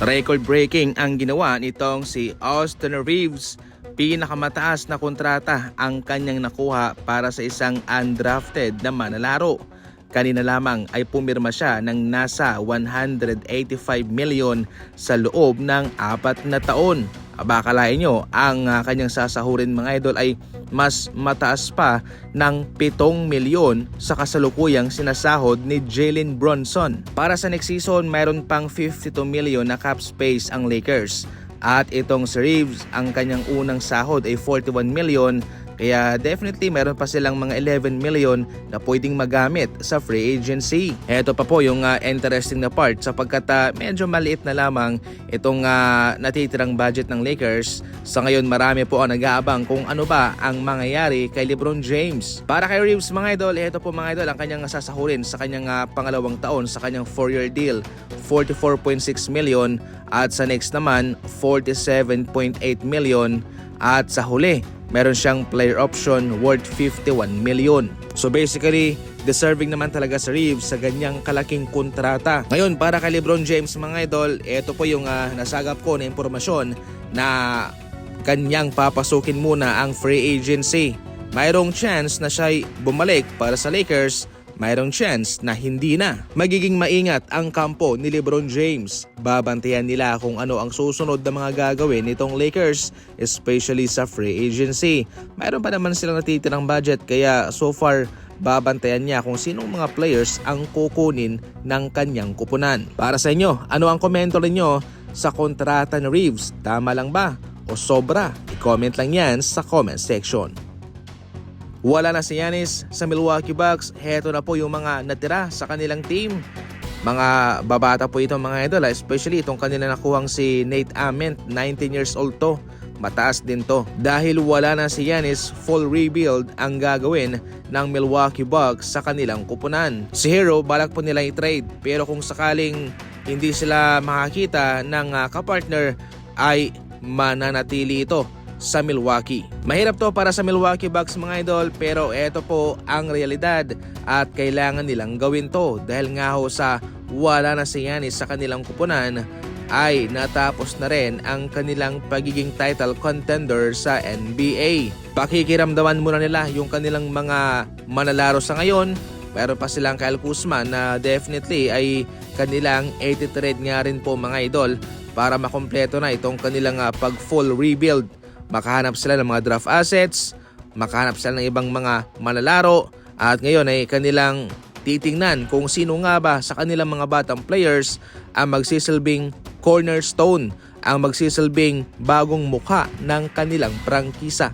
Record-breaking ang ginawa nitong si Austin Reeves. Pinakamataas na kontrata ang kanyang nakuha para sa isang undrafted na manlalaro. Kanina lamang ay pumirma siya ng nasa 185 million sa loob ng 4 na taon. Aba, akalain nyo, ang kanyang sasahurin mga idol ay mas mataas pa ng 7 milyon sa kasalukuyang sinasahod ni Jalen Brunson. Para sa next season, mayroon pang 52 million na cap space ang Lakers. At itong si Reeves, ang kanyang unang sahod ay 41 million. Kaya definitely meron pa silang mga 11 million na pwedeng magamit sa free agency. Ito pa po yung interesting na part sapagkat medyo maliit na lamang itong natitirang budget ng Lakers. Sa ngayon marami po ang nag-aabang kung ano ba ang mangyayari kay LeBron James. Para kay Reeves mga idol, ito po mga idol ang kanyang sasahurin sa kanyang pangalawang taon sa kanyang 4-year deal, 44.6 million at sa next naman 47.8 million at sa huli meron siyang player option worth 51 million. So basically, deserving naman talaga si Reeves sa ganyang kalaking kontrata. Ngayon, para kay LeBron James mga idol, ito po yung nasagap ko na impormasyon na kanyang papasukin muna ang free agency. Mayroong chance na siya'y bumalik para sa Lakers, mayroong chance na hindi na. Magiging maingat ang kampo ni LeBron James. Babantayan nila kung ano ang susunod na mga gagawin nitong Lakers, especially sa free agency. Mayroon pa naman silang natitirang budget kaya so far babantayan niya kung sinong mga players ang kukunin ng kanyang kupunan. Para sa inyo, ano ang komento ninyo sa kontrata ni Reeves? Tama lang ba o sobra? I-comment lang yan sa comment section. Wala na si Giannis sa Milwaukee Bucks. Heto na po yung mga natira sa kanilang team. Mga babata po ito mga idol, especially itong kanila nakuhang si Nate Ament, 19 years old to. Mataas din to. Dahil wala na si Giannis, full rebuild ang gagawin ng Milwaukee Bucks sa kanilang kupunan. Si Hero balak po nila i-trade, pero kung sakaling hindi sila makakita ng kapartner ay mananatili ito sa Milwaukee. Mahirap to para sa Milwaukee Bucks mga idol, pero eto po ang realidad at kailangan nilang gawin to dahil nga ho sa wala na si Giannis sa kanilang kupunan ay natapos na rin ang kanilang pagiging title contender sa NBA. Pakikiramdaman muna nila yung kanilang mga manlalaro sa ngayon. Meron pa silang Kyle Kuzma na definitely ay kanilang 83 nga rin po mga idol para makompleto na itong kanilang pag full rebuild. Makahanap sila ng mga draft assets, makahanap sila ng ibang mga manlalaro at ngayon ay kanilang titingnan kung sino nga ba sa kanilang mga batang players ang magsisilbing cornerstone, ang magsisilbing bagong mukha ng kanilang prangkisa.